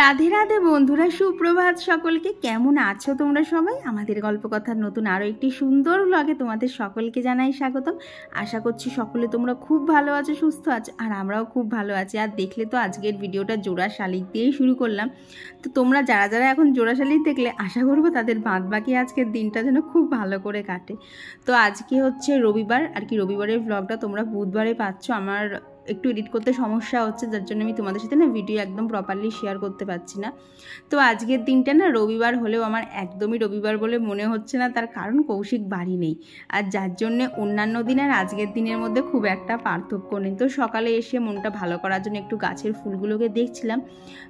রাধে রাধে বন্ধুরা, সুপ্রভাত সকলকে। কেমন আছো তোমরা সবাই? আমাদের গল্পকথার নতুন আরও একটি সুন্দর ব্লগে তোমাদের সকলকে জানাই স্বাগতম। আশা করছি সকলে তোমরা খুব ভালো আছো, সুস্থ আছো, আর আমরাও খুব ভালো আছি। আর দেখলে তো আজকের ভিডিওটা জোড়া শালিক দিয়েই শুরু করলাম। তো তোমরা যারা যারা এখন জোড়া শালিক দেখলে, আশা করবো তাদের বাদ বাকি আজকের দিনটা যেন খুব ভালো করে কাটে। তো আজকে হচ্ছে রবিবার, আর কি রবিবারের ব্লগটা তোমরা বুধবারে পাচ্ছ। আমার একটু এডিট করতে সমস্যা হচ্ছে, যার জন্য আমি তোমাদের সাথে না ভিডিও একদম প্রপারলি শেয়ার করতে পারছি না। তো আজকের দিনটা না রবিবার হলেও আমার একদমই রবিবার বলে মনে হচ্ছে না, তার কারণ কৌশিক বাড়ি নেই। আর যার জন্যে অন্যান্য দিন আর আজকের দিনের মধ্যে খুব একটা পার্থক্য নেই। তো সকালে এসে মনটা ভালো করার জন্য একটু গাছের ফুলগুলোকে দেখছিলাম।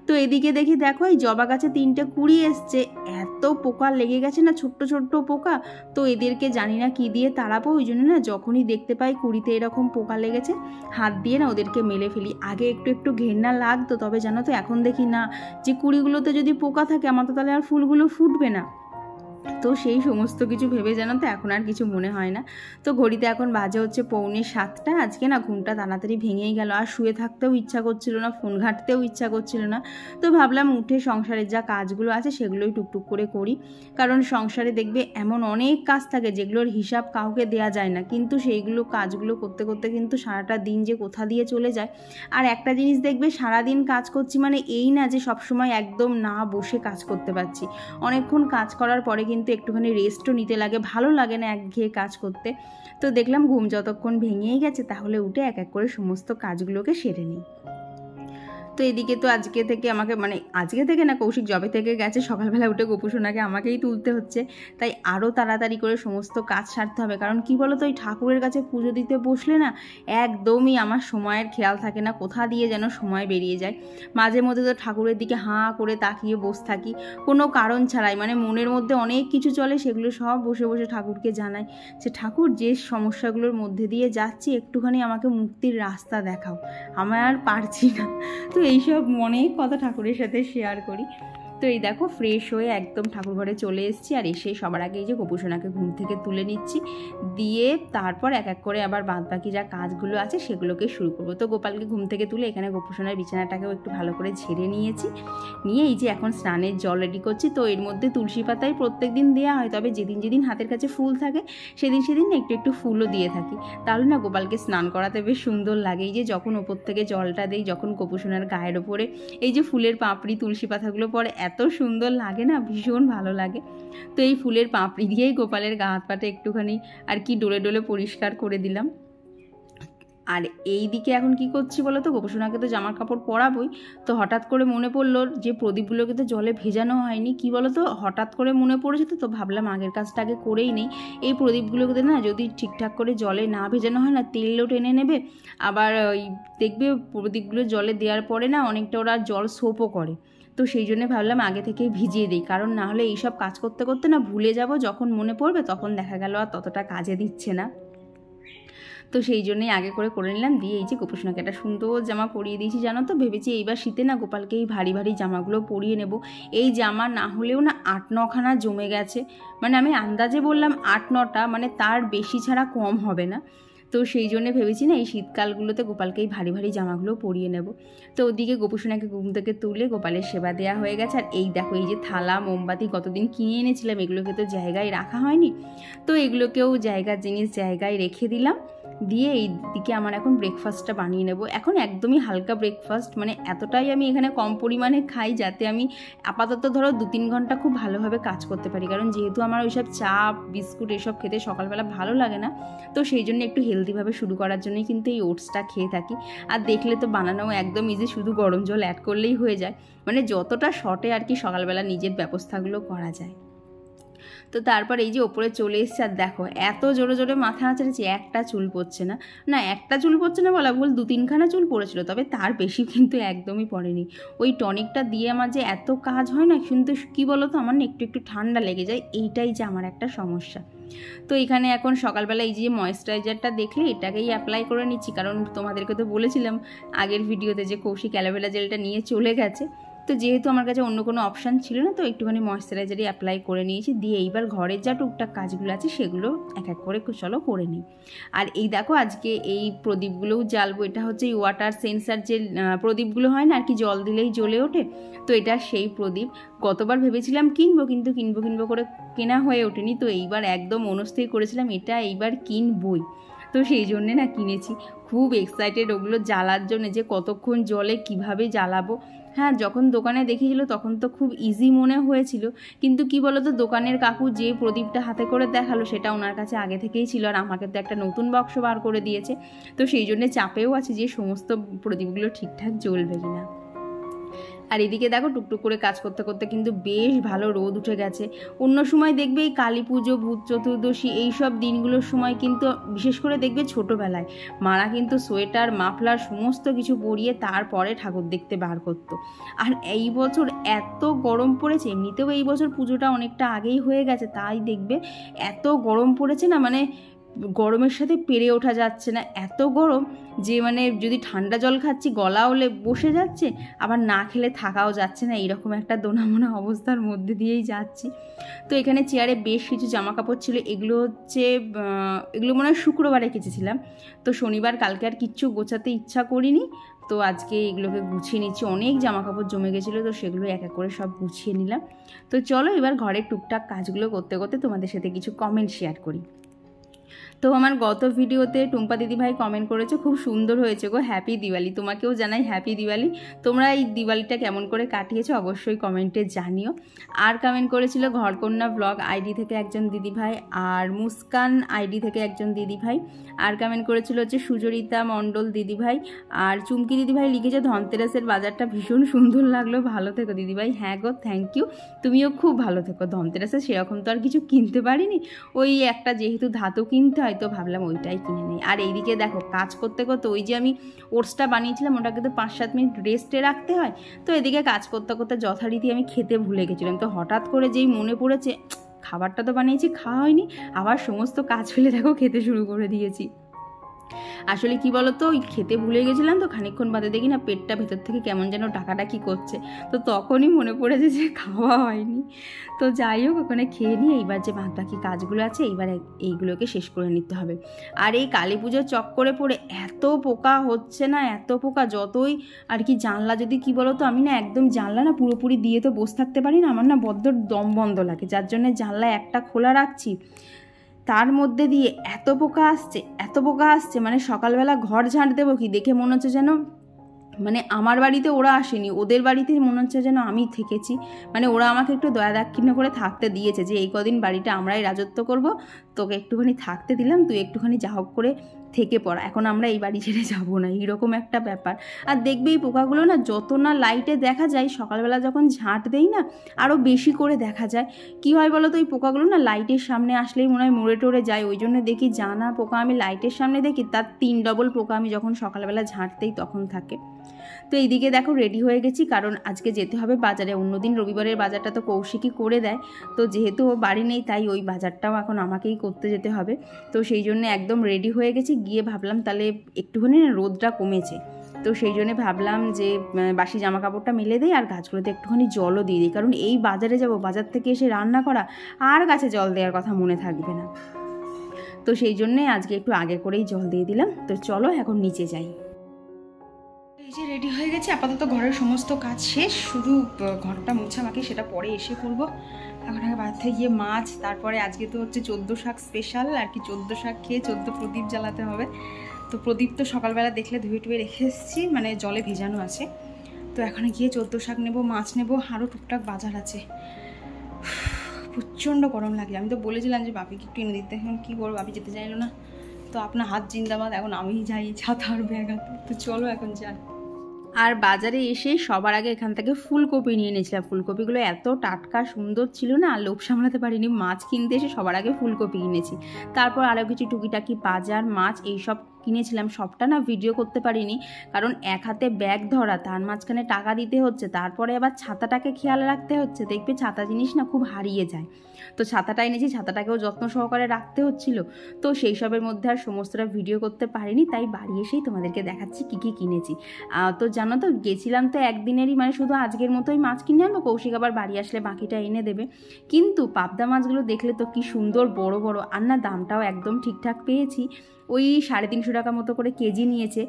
তো এদিকে দেখি, দেখো এই জবা গাছে 3টে কুড়ি এসছে। এত পোকা লেগে গেছে না, ছোট্ট ছোট্ট পোকা। তো এদেরকে জানি না কি দিয়ে তাড়াবো, ওই জন্য না যখনই দেখতে পাই কুড়িতে এরকম পোকা লেগেছে, হাত দিয়ে না ওদেরকে মেলে ফেলি। আগে একটু একটু ঘেন্না লাগতো, তবে জানো তো এখন দেখি না, যে কুড়িগুলোতে যদি পোকা থাকে আমার তো তাহলে আর ফুলগুলো ফুটবে না। তো সেই সমস্ত কিছু ভেবে জানো তো এখন আর কিছু মনে হয় না। তো ঘড়িতে এখন বাজে হচ্ছে 6:45। আজকে না ঘুমটা তাড়াতাড়ি ভেঙেই গেল, আর শুয়ে থাকতেও ইচ্ছা করছিল না, ফোন ঘাঁটতেও ইচ্ছা করছিল না। তো ভাবলাম উঠে সংসারের যা কাজগুলো আছে সেগুলোই টুকটুক করে করি। কারণ সংসারে দেখবে এমন অনেক কাজ থাকে যেগুলোর হিসাব কাউকে দেয়া যায় না, কিন্তু সেইগুলো কাজগুলো করতে করতে কিন্তু সারাটা দিন যে কোথা দিয়ে চলে যায়। আর একটা জিনিস দেখবে, সারাদিন কাজ করছি মানে এই না যে সবসময় একদম না বসে কাজ করতে পারছি। অনেকক্ষণ কাজ করার পরে কিন্তু একটুখানি রেস্টও নিতে লাগে, ভালো লাগে না একঘেয়ে কাজ করতে। তো দেখলাম ঘুম যতক্ষণ ভেঙেই গেছে, তাহলে উঠে এক এক করে সমস্ত কাজগুলোকে সেরে নিই। তো এদিকে তো আজকে থেকে আমাকে, মানে আজকে থেকে না, কৌশিক জবে থেকে গেছে সকালবেলা উঠে গোপুসোনাকে আমাকেই তুলতে হচ্ছে। তাই আরও তাড়াতাড়ি করে সমস্ত কাজ সারতে হবে। কারণ কি বলো তো, ওই ঠাকুরের কাছে পুজো দিতে বসলে না একদমই আমার সময়ের খেয়াল থাকে না, কোথা দিয়ে যেন সময় বেরিয়ে যায়। মাঝে মধ্যে তো ঠাকুরের দিকে হাঁ করে তাকিয়ে বসে থাকি কোনো কারণ ছাড়াই, মানে মনের মধ্যে অনেক কিছু চলে, সেগুলো সব বসে বসে ঠাকুরকে জানাই যে ঠাকুর, যে সমস্যাগুলোর মধ্যে দিয়ে যাচ্ছি একটুখানি আমাকে মুক্তির রাস্তা দেখাও, আমার আর পারছি না। তো এইসব অনেক কথা ঠাকুরের সাথে শেয়ার করি। তো এই দেখো ফ্রেশ হয়ে একদম ঠাকুর ঘরে চলে এসেছি, আর এসে সবার আগে এই যে গোপুসোনাকে ঘুম থেকে তুলে নিচ্ছি, দিয়ে তারপর এক এক করে আবার বাদ বাকি যা কাজগুলো আছে সেগুলোকে শুরু করবো। তো গোপালকে ঘুম থেকে তুলে এখানে গোপুসোনার বিছানাটাকেও একটু ভালো করে ঝেড়ে নিয়েছি, নিয়ে এই যে এখন স্নানের জল রেডি করছি। তো এর মধ্যে তুলসী পাতাই প্রত্যেক দিন দেওয়া হয়, তবে যেদিন যেদিন হাতের কাছে ফুল থাকে সেদিন সেদিন একটু একটু ফুলও দিয়ে থাকি, তাহলে না গোপালকে স্নান করাতে বেশ সুন্দর লাগে। এই যে যখন ওপর থেকে জলটা দেই, যখন গোপুসোনার গায়ের ওপরে এই যে ফুলের পাপড়ি তুলসী পাতাগুলো পড়ে, এত সুন্দর লাগে না, ভীষণ ভালো লাগে। তো এই ফুলের পাপড়ি দিয়েই গোপালের গা হাত পাটা একটুখানি আর কি ডলে ডলে পরিষ্কার করে দিলাম। আর এই দিকে এখন কি করছি বলো তো, গোপুসোনাকে তো জামার কাপড় পরাবই। তো হঠাৎ করে মনে পড়লো যে প্রদীপগুলোকে তো জলে ভেজানো হয়নি, কি বলো তো, হঠাৎ করে মনে পড়েছে। তো ভাবলাম আগের কাজটা আগে করেই নেই। এই প্রদীপগুলোকে না যদি ঠিকঠাক করে জলে না ভেজানো হয় না, তেলও টেনে নেবে। আবার ওই দেখবে প্রদীপগুলো জলে দেওয়ার পরে না অনেকটা ওরা জল সোপও করে। তো সেই জন্য ভাবলাম আগে থেকেই ভিজিয়ে দিই, কারণ না হলে এইসব কাজ করতে করতে না ভুলে যাব, যখন মনে পড়বে তখন দেখা গেল আর ততটা কাজে দিচ্ছে না। তো সেই জন্যই আগে করে নিলাম। দিয়ে এই যে গোপুসোনাকে একটা সুন্দর জামা পরিয়ে দিয়েছি। জানো তো, ভেবেছি এইবার শীতে না গোপালকে এই ভারী ভারী জামাগুলো পরিয়ে নেব। এই জামা না হলেও না 8-9খানা জমে গেছে, মানে আমি আন্দাজে বললাম 8-9টা, মানে তার বেশি ছাড়া কম হবে না। তো সেই জন্য ভেবেছি না এই শীতকালগুলোতে গোপালকে এই ভারী ভারী জামাগুলো পরিয়ে নেব। তো ওদিকে গোপুসোনাকে ঘুম থেকে তুলে গোপালের সেবা দেওয়া হয়ে গেছে। আর এই দেখো এই যে থালা মোমবাতি কতদিন কিনে এনেছিলাম, এগুলোকে তো জায়গায় রাখা হয়নি। তো এগুলোকেও জায়গার জিনিস জায়গায় রেখে দিলাম। দিয়ে এই দিকে আমার এখন ব্রেকফাস্টটা বানিয়ে নেব। এখন একদমই হালকা ব্রেকফাস্ট, মানে এতটাই আমি এখানে কম পরিমাণে খাই যাতে আমি আপাতত ধরো 2-3 ঘন্টা খুব ভালোভাবে কাজ করতে পারি। কারণ যেহেতু আমার ওইসব চা বিস্কুট এসব খেতে সকালবেলা ভালো লাগে না, তো সেই জন্য একটু হেলদিভাবে শুরু করার জন্যই কিন্তু এই ওটসটা খেয়ে থাকি। আর দেখলে তো বানানোও একদম ইজি, শুধু গরম জল অ্যাড করলেই হয়ে যায়, মানে যতটা শর্টে আর কি সকালবেলা নিজের ব্যবস্থাগুলো করা যায়। তো তারপর এই যে ওপরে চলে এসছে, আর দেখো এত জোরে জোরে মাথা নাচাচ্ছি, একটা চুল পড়ছে না। না, একটা চুল পড়ছে না বলা ভুল, 2-3খানা চুল পড়েছিল, তবে তার বেশি কিন্তু একদমই পড়েনি। ওই টনিকটা দিয়ে আমার যে এত কাজ হয় না, কিন্তু কী বলো তো, আমার না একটু একটু ঠান্ডা লেগে যায়, এইটাই যে আমার একটা সমস্যা। তো এখানে এখন সকালবেলা এই যে ময়েশ্চারাইজারটা দেখলে এটাকেই অ্যাপ্লাই করে নিচ্ছি, কারণ তোমাদেরকে তো বলেছিলাম আগের ভিডিওতে যে কৌশিক অ্যালোভেরা জেলটা নিয়ে চলে গেছে। তো যেহেতু আমার কাছে অন্য কোনো অপশান ছিল না, তো একটুখানি ময়েশ্চারাইজারই অ্যাপ্লাই করে নিয়েছি। দিয়ে এইবার ঘরের যা টুকটাক কাজগুলো আছে সেগুলো এক এক করে চলো করে নিই। আর এই দেখো আজকে এই প্রদীপগুলোও জ্বালবো। এটা হচ্ছে এই ওয়াটার সেন্সার যে প্রদীপগুলো হয় না আর কি, জল দিলেই জ্বলে ওঠে, তো এটা সেই প্রদীপ। গতবার ভেবেছিলাম কিনবো, কিন্তু কিনবো করে কেনা হয়ে ওঠেনি। তো এইবার একদম মনস্থির করেছিলাম এটা এইবার কিনবই, তো সেই জন্যে না কিনেছি। খুব এক্সাইটেড ওগুলো জ্বালার জন্য, যে কতক্ষণ জলে কিভাবে জ্বালাবো। হ্যাঁ, যখন দোকানে দেখিয়েছিল তখন তো খুব ইজি মনে হয়েছিল, কিন্তু কি বলতো, দোকানের কাকু যে প্রদীপটা হাতে করে দেখালো সেটা ওনার কাছে আগে থেকেই ছিল, আর আমাকে তো একটা নতুন বাক্স বার করে দিয়েছে। তো সেই জন্য চাপেও আছে যে সমস্ত প্রদীপগুলো ঠিকঠাক জ্বলবে কিনা। আর এদিকে দেখো টুকটুক করে কাজ করতে করতে কিন্তু বেশ ভালো রোদ উঠে গেছে। অন্য সময় দেখবে এই কালী পুজো, ভূত চতুর্দশী এইসব দিনগুলোর সময় কিন্তু বিশেষ করে দেখবে ছোটোবেলায় মারা কিন্তু সোয়েটার মাফলার সমস্ত কিছু পরিয়ে তারপরে ঠাকুর দেখতে বার করতো। আর এই বছর এত গরম পড়েছে, এমনিতেও এই বছর পুজোটা অনেকটা আগেই হয়ে গেছে, তাই দেখবে এত গরম পড়েছে না, মানে গরমের সাথে পেরে ওঠা যাচ্ছে না, এত গরম যে মানে যদি ঠান্ডা জল খাচ্ছি গলা হলে বসে যাচ্ছে, আবার না খেলে থাকাও যাচ্ছে না, এইরকম একটা দোনামোনা অবস্থার মধ্যে দিয়েই যাচ্ছি। তো এখানে চেয়ারে বেশ কিছু জামা কাপড় ছিল, এগুলো মনে হয় শুক্রবারে কেচেছিলাম। তো শনিবার কালকে আর কিচ্ছু গোছাতে ইচ্ছা করিনি, তো আজকে এগুলোকে গুছিয়ে নিচ্ছি। অনেক জামা কাপড় জমে গেছিলো, তো সেগুলো এক এক করে সব গুছিয়ে নিলাম। তো চলো এবার ঘরের টুকটাক কাজগুলো করতে করতে তোমাদের সাথে কিছু কমেন্ট শেয়ার করি। তো আমার গত ভিডিওতে টুম্পা দিদিভাই কমেন্ট করেছে, খুব সুন্দর হয়েছে গো, হ্যাপি দিওয়ালি। তোমাকেও জানাই হ্যাপি দিওয়ালি। তোমরা এই দিওয়ালিটা কেমন করে কাটিয়েছো অবশ্যই কমেন্টে জানিও। আর কমেন্ট করেছিল ঘরকন্যা ব্লগ আইডি থেকে একজন দিদিভাই, আর মুস্কান আইডি থেকে একজন দিদিভাই। আর কমেন্ট করেছিল হচ্ছে সুচরিতা মণ্ডল দিদিভাই। আর চুমকি দিদিভাই লিখেছে ধনতেরাসের বাজারটা ভীষণ সুন্দর লাগলো, ভালো থেকো দিদিভাই। হ্যাঁ গো, থ্যাংক ইউ, তুমিও খুব ভালো থেকো। ধনতেরাসে সেরকম তো আর কিছু কিনতে পারিনি, ওই একটা যেহেতু ধাতু কিনতে হয় তো ভাবলাম ওইটাই কিনে নিই। আর এইদিকে দেখো কাজ করতে করতে ওই যে আমি ওটসটা বানিয়েছিলাম ওটাকে তো 5-7 মিনিট রেস্টে রাখতে হয়, তো এদিকে কাজ করতে করতে যথারীতি আমি খেতে ভুলে গেছিলাম। তো হঠাৎ করে যেই মনে পড়েছে খাবারটা তো বানিয়েছি, খাওয়া হয়নি, আবার সমস্ত কাজ ফেলে দেখো খেতে শুরু করে দিয়েছি। আসলে কি বলতো, ওই খেতে ভুলে গেছিলাম, তো খানিকক্ষণ বাদে দেখি না পেটটা ভেতর থেকে কেমন যেন ডাকাডাকি করছে, তো তখনই মনে পড়েছে যে খাওয়া হয়নি। তো যাই হোক ওখানে খেয়ে নিয়ে এইবার যে বাদ বাকি কাজগুলো আছে এইবার এইগুলোকে শেষ করে নিতে হবে। আর এই কালী পুজোর চক্করে পড়ে এত পোকা হচ্ছে না, এত পোকা, যতই আর কি জানলা যদি কি বলতো, আমি না একদম জানলা না পুরোপুরি দিয়ে তো বসে থাকতে পারি না, আমার না বড্ড দম বন্ধ লাগে, যার জন্য জানলা একটা খোলা রাখছি। তার মধ্যে দিয়ে এত পোকা আসছে, মানে সকালবেলা ঘর ঝাঁট দেবো কি, দেখে মনে হচ্ছে যেন মানে আমার বাড়িতে ওরা আসেনি, ওদের বাড়িতে মনে হচ্ছে যেন আমি থেকেছি, মানে ওরা আমাকে একটু দয়া দাক্ষিণ্য করে থাকতে দিয়েছে যে এই কদিন বাড়িটা আমরাই রাজত্ব করব, তোকে একটুখানি থাকতে দিলাম, তুই একটুখানি যা হোক করে থেকে পড়া, এখন আমরা এই বাড়ি ছেড়ে যাবো না, এইরকম একটা ব্যাপার। আর দেখবে এই পোকাগুলো না যত না লাইটে দেখা যায়, সকালবেলা যখন ঝাঁট দেই না আরও বেশি করে দেখা যায়। কি হয় বলো তো, এই পোকাগুলো না লাইটের সামনে আসলেই মনে হয় মরে টরে যায়, ওই জন্য দেখি জানা পোকা আমি লাইটের সামনে দেখি তার 3 ডবল পোকা আমি যখন সকালবেলা ঝাঁট দেই তখন থাকে। তো এইদিকে দেখো রেডি হয়ে গেছি, কারণ আজকে যেতে হবে বাজারে। অন্যদিন রবিবারের বাজারটা তো কৌশিকই করে দেয়, তো যেহেতু ও বাড়ি নেই তাই ওই বাজারটাও এখন আমাকেই করতে যেতে হবে। তো সেই জন্য একদম রেডি হয়ে গেছি, গিয়ে ভাবলাম তাহলে একটুখানি না রোদটা কমেছে, তো সেই জন্য ভাবলাম যে বাসি জামা কাপড়টা মেলে দিই আর গাছগুলোতে একটুখানি জলও দিয়ে দিই, কারণ এই বাজারে যাব, বাজার থেকে এসে রান্না করা আর গাছে জল দেওয়ার কথা মনে থাকবে না। তো সেই জন্যে আজকে একটু আগে করেই জল দিয়ে দিলাম। তো চলো এখন নিচে যাই। এই যে রেডি হয়ে গেছে, আপাতত ঘরের সমস্ত কাজ শেষ, শুধু ঘরটা মোছা বাকি, সেটা পরে এসে করবো। এখন আগে বাড়িতে গিয়ে মাছ, তারপরে আজকে তো হচ্ছে 14 শাক স্পেশাল আর কি, 14 শাক খেয়ে 14 প্রদীপ জ্বালাতে হবে। তো প্রদীপ তো সকালবেলা দেখলে ধুয়ে টুয়ে রেখে এসেছি, মানে জলে ভেজানো আছে। তো এখন গিয়ে 14 শাক নেবো, মাছ নেবো, আরও টুকটাক বাজার আছে। প্রচণ্ড গরম লাগে, আমি তো বলেছিলাম যে বাপিকে একটু এনে দিতে, এখন কী করবো, বাপি যেতে চাইলো না। তো আপনার হাত জিন্দাবাদ, এখন আমিই যাই ছাতার ব্যাগ হাতে। তো চলো এখন যাই। আর বাজারে এসে সবার আগে এখান থেকে ফুলকপি নিয়ে নিয়েছিলাম, ফুলকপিগুলো এত টাটকা সুন্দর ছিল না, আর লোভ সামলাতে পারিনি, মাছ কিনতে এসে সবার আগে ফুলকপি কিনেছি। তারপর আরও কিছু টুকিটাকি বাজার মাছ এইসব কিনেছিলাম, সবটা না ভিডিও করতে পারিনি, কারণ এক হাতে ব্যাগ ধরা, তার মাঝখানে টাকা দিতে হচ্ছে, তারপরে আবার ছাতাটাকে খেয়াল রাখতে হচ্ছে। দেখবে ছাতা জিনিস না খুব হারিয়ে যায়, তো ছাতাটা এনেছি, ছাতাটাকেও যত্ন সহকারে রাখতে হচ্ছিল। তো সেই সবের মধ্যে আর সমস্তটা ভিডিও করতে পারিনি, তাই বাড়ি এসেই তোমাদেরকে দেখাচ্ছি কী কী কিনেছি। তো জানো তো গেছিলাম তো একদিনেরই, মানে শুধু আজকের মতোই মাছ কিনে আনবো, কৌশিক আবার বাড়ি আসলে বাকিটা এনে দেবে। কিন্তু পাবদা মাছগুলো দেখলে তো কি সুন্দর বড় বড়, আর না দামটাও একদম ঠিকঠাক পেয়েছি। ওই 350 টাকা মতো করে কেজি নিয়েছে,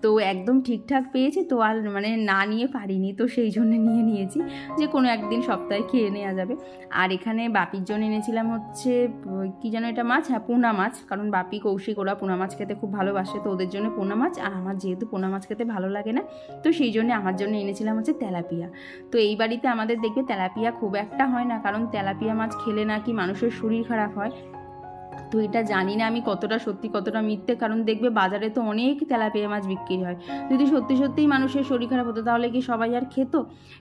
তো একদম ঠিকঠাক পেয়েছি। তো আর মানে না নিয়ে পারিনি, তো সেই জন্য নিয়েছি যে কোনো একদিন সপ্তাহে খেয়ে নেওয়া যাবে। আর এখানে বাপির জন্য এনেছিলাম হচ্ছে কি যেন এটা মাছ, হ্যাঁ পোনা মাছ, কারণ বাপি কৌশিক ওরা পোনা মাছ খেতে খুব ভালোবাসে, তো ওদের জন্য পোনা মাছ। আর আমার যেহেতু পোনা মাছ খেতে ভালো লাগে না, তো সেই জন্য আমার জন্য এনেছিলাম হচ্ছে তেলাপিয়া। তো এই বাড়িতে আমাদের দেখবে তেলাপিয়া খুব একটা হয় না, কারণ তেলাপিয়া মাছ খেলে নাকি মানুষের শরীর খারাপ হয়। তো এটা জানি না আমি কতটা সত্যি কতটা মিথ্যে, কারণ দেখবে বাজারে তো অনেক তেলাপিয়া মাছ বিক্রি হয়। যদি সত্যি সত্যিই মানুষের শরীর খারাপ হতো তাহলে কি সবাই আর খেত?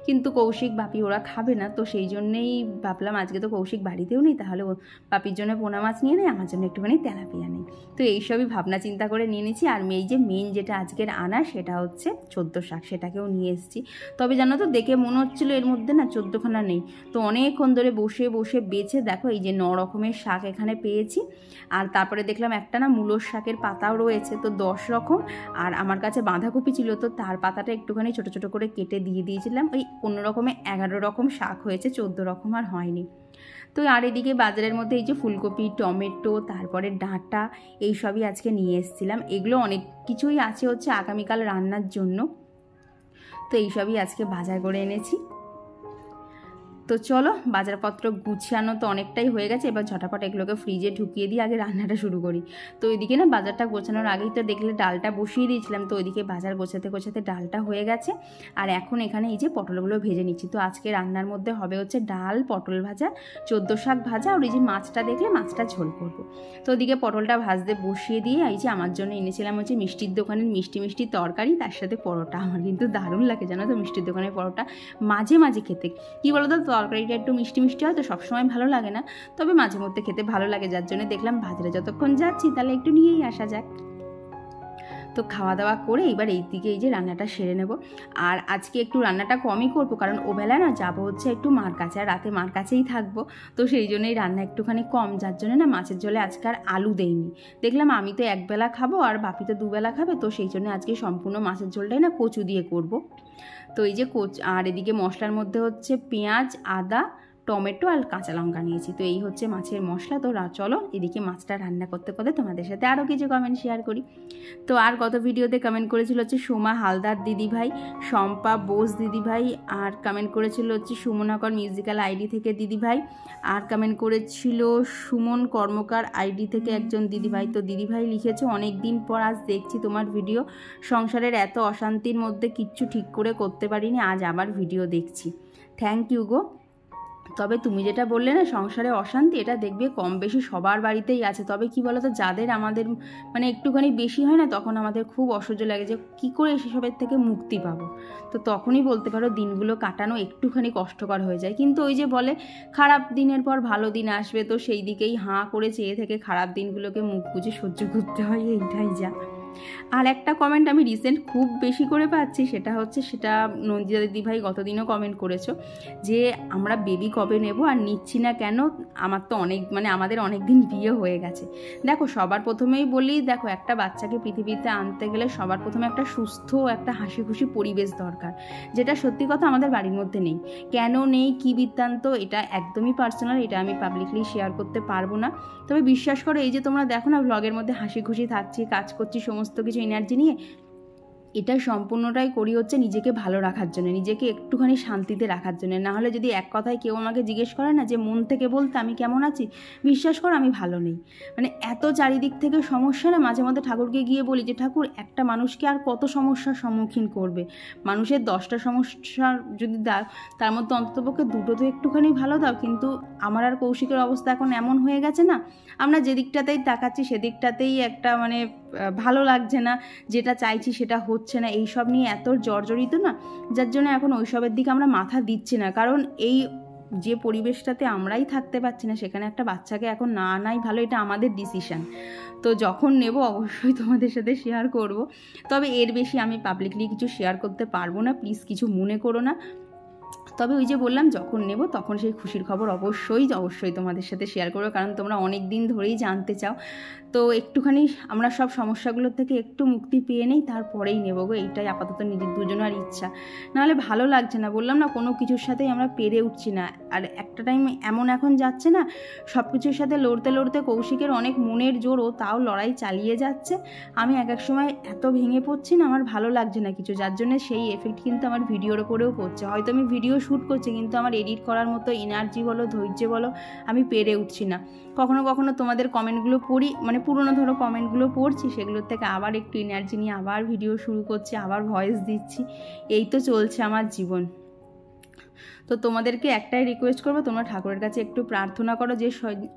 কিন্তু কৌশিক বাপি ওরা খাবে না, তো সেই জন্যেই ভাবলাম আজকে তো কৌশিক বাড়িতেও নেই, তাহলে বাপির জন্য পোনা মাছ নিয়ে নেই, আমার জন্য একটুখানি তেলাপিয়া নেই। তো এইসবই ভাবনা চিন্তা করে নিয়ে নিয়েছি। আর মেন যেটা আজকের আনা সেটা হচ্ছে 14 শাক, সেটাকেও নিয়ে এসেছি। তবে জানো তো দেখে মনে হচ্ছিলো এর মধ্যে না 14খানা নেই, তো অনেকক্ষণ ধরে বসে বসে বেছে দেখো এই যে 9 রকমের শাক এখানে পেয়েছি। আর তারপরে দেখলাম একটা না মূলোর শাকের পাতাও রয়েছে, তো 10 রকম। আর আমার কাছে বাঁধাকপি ছিল, তো তার পাতাটা একটুখানি ছোট ছোট করে কেটে দিয়ে দিয়েছিলাম। ওই অন্য রকমে 11 রকম শাক হয়েছে, 14 রকম আর হয়নি। তো আর এদিকে বাজারের মধ্যে এই যে ফুলকপি, টমেটো, তারপরে ডাঁটা, এই সবই আজকে নিয়ে এসেছিলাম। এগুলো অনেক কিছুই আছে হচ্ছে আগামীকাল রান্নার জন্য, তো এই সবই আজকে বাজার করে এনেছি। তো চলো বাজারপত্র গুছানো তো অনেকটাই হয়ে গেছে, এবার ঝটাপট এগুলোকে ফ্রিজে ঢুকিয়ে দিয়ে আগে রান্নাটা শুরু করি। তো ওইদিকে না বাজারটা গোছানোর আগেই তো দেখলে ডালটা বসিয়ে দিয়েছিলাম, তো ওইদিকে বাজার গোছাতে গোছাতে ডালটা হয়ে গেছে। আর এখন এখানে এই যে পটলগুলো ভেজে নিচ্ছি। তো আজকে রান্নার মধ্যে হবে হচ্ছে ডাল, পটল ভাজা, 14 শাক ভাজা, আর ওই যে মাছটা দেখলে মাছটা ঝোল করবো। তো ওইদিকে পটলটা ভাজতে বসিয়ে দিয়ে এই যে আমার জন্য এনেছিলাম হচ্ছে মিষ্টির দোকানের মিষ্টি মিষ্টি তরকারি, তার সাথে পরোটা। আমার কিন্তু দারুণ লাগে জানো তো মিষ্টির দোকানের পরোটা, মাঝে মাঝে খেতে। কী বলো তো তরকারিটা একটু মিষ্টি মিষ্টি হয় তো সবসময় ভালো লাগে না, তবে মাঝে মধ্যে খেতে ভালো লাগে, যার জন্য দেখলাম বাজারে যতক্ষণ যাচ্ছি তাহলে একটু নিয়েই আসা যাক। তো খাওয়া দাওয়া করে এবার এই দিকে এই যে রান্নাটা সেরে নেব। আর আজকে একটু রান্নাটা কমই করবো, কারণ ওবেলা না যাবো হচ্ছে একটু মার কাছে, আর রাতে মার কাছেই থাকবো, তো সেই জন্যই রান্না একটুখানি কম, যার জন্য না মাছের ঝোলে আজকে আর আলু দেইনি। দেখলাম আমি তো একবেলা খাবো আর বাপি তো দুবেলা খাবে, তো সেই জন্য আজকে সম্পূর্ণ মাছের ঝোলটাই না কচু দিয়ে করব। তো এই যে আর এদিকে মশলার মধ্যে হচ্ছে পেঁয়াজ, আদা, টমেটো আর কাঁচা লঙ্কা নিয়েছি। তো এই হচ্ছে মাছের মশলা। তো চলো এদিকে মাছটা রান্না করতে করতে তোমাদের সাথে আরও কিছু কমেন্ট শেয়ার করি। তো আর গত ভিডিওতে কমেন্ট করেছিল হচ্ছে সোমা হালদার দিদিভাই, শম্পা বোস দিদিভাই, আর কমেন্ট করেছিল হচ্ছে সুমনাকর মিউজিক্যাল আইডি থেকে দিদিভাই, আর কমেন্ট করেছিল সুমন কর্মকার আইডি থেকে একজন দিদিভাই। তো দিদিভাই লিখেছে অনেক দিন পর আজ দেখছি তোমার ভিডিও, সংসারের এত অশান্তির মধ্যে কিচ্ছু ঠিক করে করতে পারিনি, আজ আবার ভিডিও দেখছি। থ্যাংক ইউ গো। তবে তুমি যেটা বললে না সংসারে অশান্তি, এটা দেখবে কম বেশি সবার বাড়িতেই আছে। তবে কি বলতো যাদের আমাদের মানে একটুখানি বেশি হয় না, তখন আমাদের খুব অসহ্য লাগে যে কী করে সেসবের থেকে মুক্তি পাবো। তো তখনই বলতে পারো দিনগুলো কাটানো একটুখানি কষ্টকর হয়ে যায়। কিন্তু ওই যে বলে খারাপ দিনের পর ভালো দিন আসবে, তো সেই দিকেই হাঁ করে চেয়ে থেকে খারাপ দিনগুলোকে মুখ বুজে সহ্য করতে হয়, এইটাই যা। আর একটা কমেন্ট আমি রিসেন্ট খুব বেশি করে পাচ্ছি, সেটা নন্দিতা দিদিভাই গতদিনও কমেন্ট করেছো যে আমরা বেবি কবে নেব আর নিচ্ছি না কেন, আমাদের অনেক দিন বিয়ে হয়ে গেছে। দেখো সবার প্রথমেই বলি, দেখো একটা বাচ্চাকে পৃথিবীতে আনতে গেলে সবার প্রথমে একটা সুস্থ একটা হাসি খুশি পরিবেশ দরকার, যেটা সত্যি কথা আমাদের বাড়ির মধ্যে নেই। কেন নেই, কী বৃত্তান্ত, এটা একদমই পার্সোনাল, এটা আমি পাবলিকলি শেয়ার করতে পারবো না। তবে বিশ্বাস করো এই যে তোমরা দেখো না ব্লগের মধ্যে হাসি খুশি থাকছি, কাজ করছি, সমস্ত কিছু এনার্জি নিয়ে, এটা সম্পূর্ণটাই করি হচ্ছে নিজেকে ভালো রাখার জন্য, নিজেকে একটুখানি শান্তিতে রাখার জন্য। না হলে যদি এক কথায় কেউ আমাকে জিজ্ঞেস করে না যে মন থেকে বলতে আমি কেমন আছি, বিশ্বাস করো আমি ভালো নেই। মানে এত চারিদিক থেকে সমস্যা না, মাঝে মধ্যে ঠাকুরকে গিয়ে বলি যে ঠাকুর একটা মানুষকে আর কত সমস্যার সম্মুখীন করবে, মানুষের 10টা সমস্যা যদি দাও তার মধ্যে অন্ততপক্ষে 2টো তো একটুখানি ভালো দাও। কিন্তু আমার আর কৌশিকের অবস্থা এখন এমন হয়ে গেছে না, আমরা যেদিকটাতেই তাকাচ্ছি সেদিকটাতেই একটা ভালো লাগছে না, যেটা চাইছি সেটা হচ্ছে না, এইসব নিয়ে এত জর্জরিত না, যার জন্য এখন ওইসবের দিকে আমরা মাথা দিচ্ছি না। কারণ এই যে পরিবেশটাতে আমরাই থাকতে পারছি না সেখানে একটা বাচ্চাকে এখন না আনাই ভালো, এটা আমাদের ডিসিশান। তো যখন নেব অবশ্যই তোমাদের সাথে শেয়ার করব, তবে এর বেশি আমি পাবলিকলি কিছু শেয়ার করতে পারবো না, প্লিজ কিছু মনে করো না। তবে ওই যে বললাম যখন নেব তখন সেই খুশির খবর অবশ্যই তোমাদের সাথে শেয়ার করবো, কারণ তোমরা অনেক দিন ধরেই জানতে চাও। তো একটুখানি আমরা সব সমস্যাগুলোর থেকে একটু মুক্তি পেয়ে নেই, তারপরেই নেবো গো, এইটাই আপাতত নিজের দুজনের ইচ্ছা। নাহলে ভালো লাগছে না, বললাম না কোনো কিছুর সাথেই আমরা পেরে উঠছি না। আর একটা টাইম এমন এখন যাচ্ছে না, সব কিছুর সাথে লড়তে লড়তে কৌশিকের অনেক মনের জোরও, তাও লড়াই চালিয়ে যাচ্ছে। আমি এক সময় এত ভেঙে পড়ছি না, আমার ভালো লাগছে না কিছু, যার জন্য সেই এফেক্ট কিন্তু আমার ভিডিওর ওপরেও পড়ছে। হয়তো আমি ভিডিও শ্যুট করছি কিন্তু আমার এডিট করার মতো এনার্জি বলো ধৈর্য বলো আমি পেরে উঠছি না। কখনো কখনো তোমাদের কমেন্টগুলো পড়ি, মানে পুরনো ধরো কমেন্টগুলো পড়ছি, সেগুলোর থেকে আবার একটু এনার্জি নিয়ে আবার ভিডিও শুরু করছি, আবার ভয়েস দিচ্ছি, এই তো চলছে আমার জীবন। তো তোমাদেরকে একটাই রিকোয়েস্ট করবো, তোমরা ঠাকুরের কাছে একটু প্রার্থনা করো যে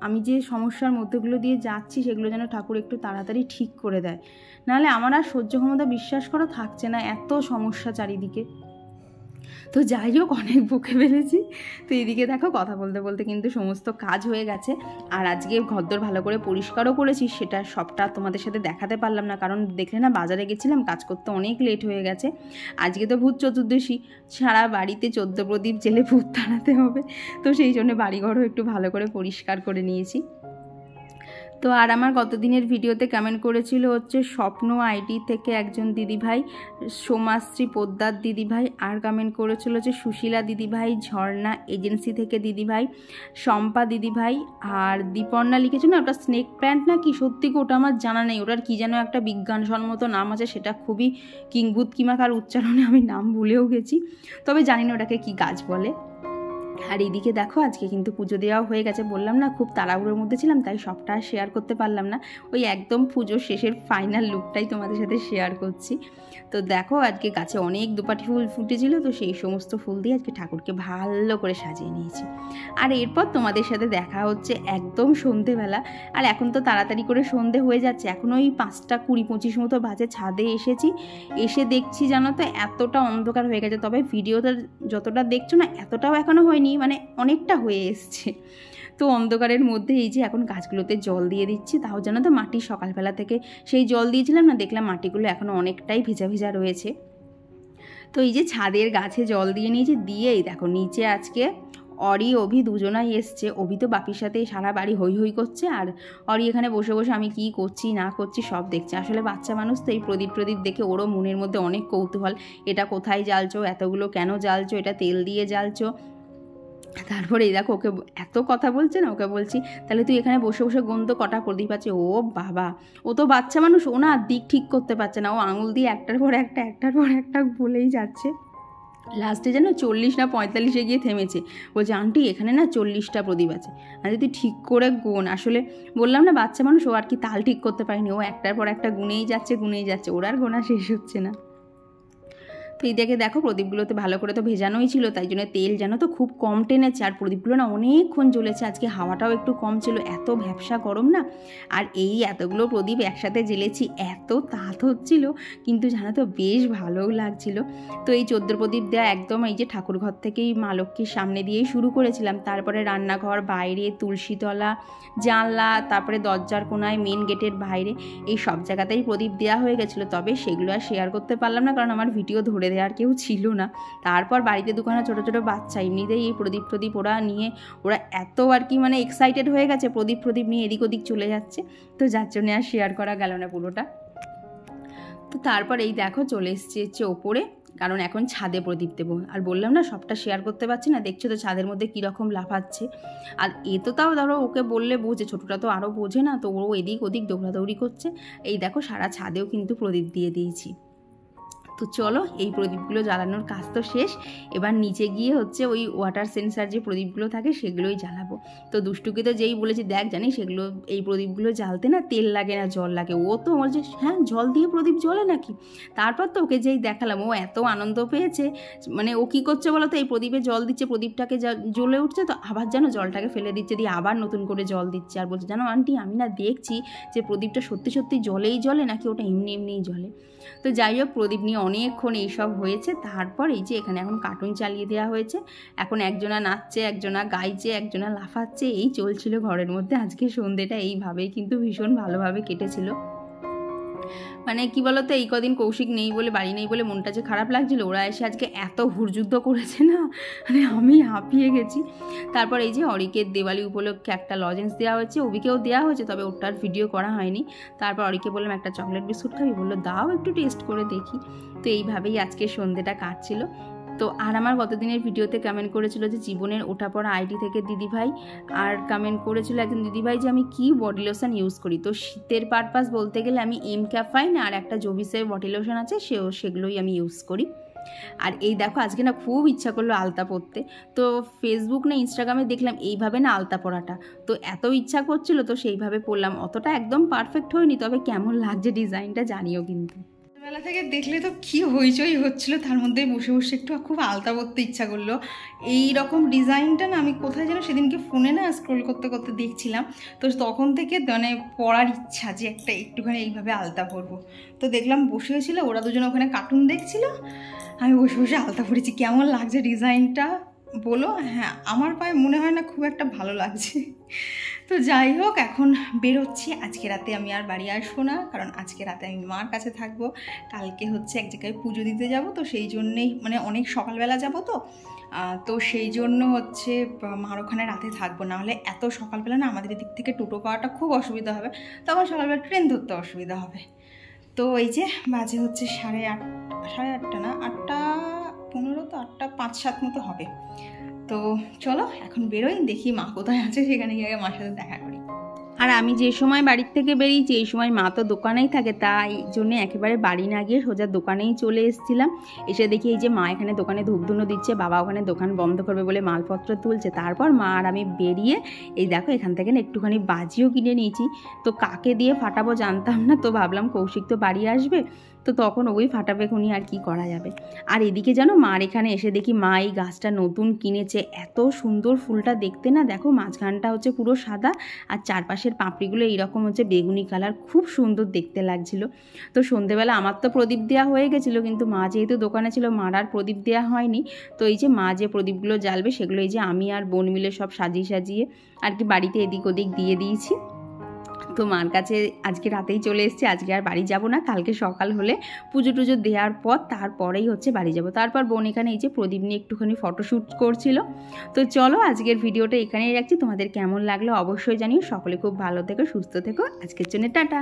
আমি যে সমস্যার মধ্যেগুলো দিয়ে যাচ্ছি সেগুলো যেন ঠাকুর একটু তাড়াতাড়ি ঠিক করে দেয়। নাহলে আমার আর সহ্য ক্ষমতা বিশ্বাস করো থাকছে না, এত সমস্যা চারিদিকে। তো যাই হোক, অনেক বকে ফেলেছি। তো এদিকে দেখো কথা বলতে বলতে কিন্তু সমস্ত কাজ হয়ে গেছে। আর আজকে ঘরদোর ভালো করে পরিষ্কারও করেছি, সেটা সবটা তোমাদের সাথে দেখাতে পারলাম না, কারণ দেখলে না বাজারে গেছিলাম, কাজ করতে অনেক লেট হয়ে গেছে। আজকে তো ভূত চতুর্দশী, সারা বাড়িতে 14 প্রদীপ জেলে ভূত তাড়াতে হবে, তো সেই জন্য বাড়িঘরও একটু ভালো করে পরিষ্কার করে নিয়েছি। তো আর আমার গতদিনের ভিডিওতে কমেন্ট করেছিল হচ্ছে স্বপ্ন আইডি থেকে একজন দিদিভাই, সোমাশ্রী পোদ্দার দিদিভাই, আর কমেন্ট করেছিল হচ্ছে সুশীলা দিদিভাই, ঝর্ণা এজেন্সি থেকে দিদিভাই, শম্পা দিদিভাই, আর দীপর্ণা লিখেছে না ওটা স্নেক প্ল্যান্ট না কি, সত্যি ওটা আমার জানা নেই, ওটার কী যেন একটা বিজ্ঞানসম্মত নাম আছে, সেটা খুবই কিংবুত কিমাকার উচ্চারণে আমি নাম ভুলেও গেছি, তবে জানি না ওটাকে কী গাছ বলে। আর এইদিকে দেখো আজকে কিন্তু পুজো দেওয়াও হয়ে গেছে, বললাম না খুব তাড়াহুড়োর মধ্যে ছিলাম, তাই সবটা শেয়ার করতে পারলাম না, ওই একদম পুজোর শেষের ফাইনাল লুকটাই তোমাদের সাথে শেয়ার করছি। তো দেখো আজকে গাছে অনেক দুপাটি ফুল ফুটেছিল, তো সেই সমস্ত ফুল দিয়ে আজকে ঠাকুরকে ভালো করে সাজিয়ে নিয়েছি। আর এরপর তোমাদের সাথে দেখা হচ্ছে একদম সন্ধেবেলা। আর এখন তো তাড়াতাড়ি করে সন্ধে হয়ে যাচ্ছে, এখন ওই 5টা 20-25 মতো বাজে। ছাদে এসেছি, এসে দেখছি জানো তো এতটা অন্ধকার হয়ে গেছে, তবে ভিডিওটা যতটা দেখছো না এতটাও এখনও হয়নি, মানে অনেকটা হয়ে এসছে। তো অন্ধকারের মধ্যে এই যে এখন গাছগুলোতে জল দিয়ে দিচ্ছি, তাও জানো তো মাটি সকালবেলা থেকে সেই জল দিয়েছিলাম না, দেখলাম মাটিগুলো এখনও অনেকটাই ভেজা ভেজা রয়েছে। তো এই যে ছাদের গাছে জল দিয়ে নিয়েছি, দিয়েই দেখো নিচে আজকে অরি অভি দুজনাই এসছে। অভি তো বাপির সাথে সারা বাড়ি হই হই করছে, আর অরি এখানে বসে বসে আমি কি করছি না করছি সব দেখছে। আসলে বাচ্চা মানুষ তো, এই প্রদীপ দেখে ওরও মনের মধ্যে অনেক কৌতূহল, এটা কোথায় জ্বালছো, এতগুলো কেন জ্বালছো, এটা তেল দিয়ে জ্বালছো। তারপরে এই দেখো ওকে এত কথা বলছে না, ওকে বলছি তাহলে তুই এখানে বসে বসে গন্ধ কটা প্রদীপ আছে। ও বাবা, ও তো বাচ্চা মানুষ, ও না দিক ঠিক করতে পারছে না, ও আঙুল দিয়ে একটার পর একটা বলেই যাচ্ছে। লাস্টে যেন 40 না 45-এ গিয়ে থেমেছে, বলছে আন্টি এখানে না 40টা প্রদীপ আছে। আরে তুই ঠিক করে গুণ। আসলে বললাম না বাচ্চা মানুষ, ও আর কি তাল ঠিক করতে পারেনি, ও একটার পর একটা গুনেই যাচ্ছে, ওর আর গোনা শেষ হচ্ছে না। তো এই দেখো প্রদীপগুলোতে ভালো করে তো ভেজানোই ছিল, তাই জন্য তেল যেন তো খুব কম টেনেছে, আর প্রদীপগুলো না অনেকক্ষণ জ্বলেছে। আজকে হাওয়াটাও একটু কম ছিল, এত ভ্যাপসা গরম না। আর এই এতগুলো প্রদীপ একসাথে জ্বেলেছি, এত তাত হচ্ছিল, কিন্তু জানো তো বেশ ভালোও লাগছিল। তো এই 14 প্রদীপ দেওয়া একদম এই যে ঠাকুর ঘর থেকেই মা লক্ষ্মীর সামনে দিয়েই শুরু করেছিলাম, তারপরে রান্নাঘর, বাইরে, তুলসীতলা, জানলা, তারপরে দরজার কোনায়, মেন গেটের বাইরে, এই সব জায়গাতেই প্রদীপ দেওয়া হয়ে গেছিলো। তবে সেগুলো আর শেয়ার করতে পারলাম না, কারণ আমার ভিডিও ধরে দেওয়ার কেউ ছিল না। তারপর বাড়িতে দুখানা ছোটো ছোটো বাচ্চা, এমনিতেই এই প্রদীপ ওরা নিয়ে ওরা এত আর কি মানে এক্সাইটেড হয়ে গেছে, প্রদীপ নিয়ে এদিক ওদিক চলে যাচ্ছে, তো যার জন্য আর শেয়ার করা গেল না পুরোটা। তো তারপর এই দেখো চলে এসছে ওপরে, কারণ এখন ছাদে প্রদীপ দেবো। আর বললাম না সবটা শেয়ার করতে পারছি না, দেখছো তো ছাদের মধ্যে কীরকম লাফাচ্ছে। আর এ তো তাও ধরো ওকে বললে বোঝে, ছোটোটা তো আরও বোঝে না, তো ও এদিক ওদিক দৌড়াদৌড়ি করছে। এই দেখো সারা ছাদেও কিন্তু প্রদীপ দিয়ে দিয়েছি। তো চলো এই প্রদীপগুলো জ্বালানোর কাজ তো শেষ, এবার নিচে গিয়ে হচ্ছে ওই ওয়াটার সেন্সার যে প্রদীপগুলো থাকে সেগুলোই জ্বালাবো। তো দুষ্টুকে তো যেই বলেছি দেখ জানি সেগুলো এই প্রদীপগুলো জ্বালতে না তেল লাগে না জল লাগে, ও তো বলছে হ্যাঁ জল দিয়ে প্রদীপ জ্বলে নাকি। তারপর তো ওকে যেই দেখালাম ও এত আনন্দ পেয়েছে, মানে ও কী করছে বলো তো, এই প্রদীপে জল দিচ্ছে, প্রদীপটাকে জ্বলে উঠছে, তো আবার যেন জলটাকে ফেলে দিচ্ছে, দিয়ে আবার নতুন করে জল দিচ্ছে। আর বলছে জানো আন্টি আমি না দেখছি যে প্রদীপটা সত্যি সত্যি জলেই জ্বলে নাকি ওটা এমনি এমনিই জ্বলে। তো যাই হোক প্রদীপ নিয়ে অনেকক্ষণ এইসব হয়েছে। তারপর এই যে এখানে এখন কার্টুন চালিয়ে দেওয়া হয়েছে, এখন একজনা নাচছে, একজনা গাইছে, একজনা লাফাচ্ছে, এই চলছিল ঘরের মধ্যে। আজকে সন্ধ্যেটা এইভাবেই কিন্তু ভীষণ ভালোভাবে কেটেছিল। মানে কি বলতো, এই কদিন কৌশিক নেই বলে, বাড়ি নেই বলে মনটা যে খারাপ লাগছিল, ওরা এসে আজকে এত হুড়যুদ্ধ করেছে না, মানে আমি হাঁপিয়ে গেছি। তারপর এই যে অরিকের দিওয়ালি উপলক্ষে একটা লজেন্স দেওয়া হয়েছে, অভিকেও দেওয়া হয়েছে, তবে ওটার ভিডিও করা হয়নি। তারপর অরিকে বললাম একটা চকলেট বিস্কুট খাবি, বললো দাও একটু টেস্ট করে দেখি। তো এইভাবেই আজকে সন্ধ্যেটা কাটছিল। তো আর আমার গতদিনের ভিডিওতে কমেন্ট করেছিল যে জীবনের ওঠা পড়া আইডি থেকে দিদিভাই, আর কমেন্ট করেছিল একজন দিদিভাই যে আমি কি বডি লোশন ইউজ করি। তো শীতের পারপাস বলতে গেলে আমি এম ক্যাফাইন আর একটা জবিসের বডি লোশন আছে, সেগুলোই আমি ইউজ করি। আর এই দেখো আজকে না খুব ইচ্ছা করলো আলতা পরতে, তো ফেসবুক না ইনস্টাগ্রামে দেখলাম এইভাবে না আলতা পরাটা, তো এত ইচ্ছা করছিল তো সেইভাবে পরলাম। অতটা একদম পারফেক্ট হয়নি, তবে কেমন লাগছে ডিজাইনটা জানিও কিন্তু। বেলা থেকে দেখলে তো কি হইচই হচ্ছিল, তার মধ্যে বসে বসে একটু খুব আলতা পরতে ইচ্ছা করলো। এই রকম ডিজাইনটা না আমি কোথায় যেন সেদিনকে ফোনে না স্ক্রোল করতে করতে দেখছিলাম, তো তখন থেকে মানে পড়ার ইচ্ছা যে একটা একটুখানি এইভাবে আলতা পরবো। তো দেখলাম বসে হয়েছিল, ওরা দুজনে ওখানে কার্টুন দেখছিল, আমি বসে বসে আলতা পরেছি। কেমন লাগছে ডিজাইনটা বলো? হ্যাঁ, আমার পায়ে মনে হয় না খুব একটা ভালো লাগছে। তো যাই হোক, এখন বেরোচ্ছি। আজকে রাতে আমি আর বাড়ি আসবো না, কারণ আজকে রাতে আমি মার কাছে থাকবো। কালকে হচ্ছে এক জায়গায় পুজো দিতে যাব, তো সেই জন্যেই মানে অনেক সকালবেলা যাব, তো সেই জন্য হচ্ছে মার ওখানে রাতে থাকবো। নাহলে এত সকালবেলা না আমাদের এদিক থেকে টোটো পাওয়াটা খুব অসুবিধা হবে, তো আমার সকালবেলা ট্রেন ধরতে অসুবিধা হবে। তো এই যে বাজে হচ্ছে 8:30 না, 8:15, তো 8:05-7 মতো হবে। তো চলো এখন বেরোই, দেখি মা কোথায় আছে, সেখানে গিয়ে আগে মার সাথে দেখা করি। আর আমি যে সময় বাড়ির থেকে বেরিয়েছি এই সময় মা তো দোকানেই থাকে, তাই জন্য একেবারে বাড়ি না গিয়ে সোজা দোকানেই চলে এসেছিলাম। এসে দেখি এই যে মা এখানে দোকানে ধূপধুনো দিচ্ছে, বাবা ওখানে দোকান বন্ধ করবে বলে মালপত্র তুলছে। তারপর মা আর আমি বেরিয়ে এই দেখো এখান থেকে না একটুখানি বাজিও কিনে নিয়েছি। তো কাকে দিয়ে ফাটাবো জানতাম না, তো ভাবলাম কৌশিক তো বাড়ি আসবে, তো তখন ওই ফাটাবে খুনি, আর কি করা যাবে। আর এদিকে জানো মার এখানে এসে দেখি মা এই গাছটা নতুন কিনেছে, এত সুন্দর ফুলটা দেখতে না, দেখো মাঝখানটা হচ্ছে পুরো সাদা আর চারপাশের পাপড়িগুলো এইরকম হচ্ছে বেগুনি কালার, খুব সুন্দর দেখতে লাগছিল। তো সন্ধেবেলা আমার তো প্রদীপ দেওয়া হয়ে গেছিলো, কিন্তু মা যেহেতু দোকানে ছিল মার আর প্রদীপ দেওয়া হয়নি। তো এই যে মা যে প্রদীপগুলো জ্বালবে সেগুলো এই যে আমি আর বোন মিলে সব সাজিয়ে সাজিয়ে আর কি বাড়িতে এদিক ওদিক দিয়ে দিয়েছি। তো মার কাছে আজকে রাতেই চলে এসেছি, আজকে আর বাড়ি যাব না, কালকে সকাল হলে পুজো টুজো দেওয়ার পর তারপরেই হচ্ছে বাড়ি যাব। তারপর বোন এখানে এই যে প্রদীপ নিয়ে একটুখানি ফটোশ্যুট করছিল। তো চলো আজকের ভিডিওটা এখানেই রাখছি, তোমাদের কেমন লাগলো অবশ্যই জানিও। সকলে খুব ভালো থেকো, সুস্থ থেকো, আজকের জন্য টাটা।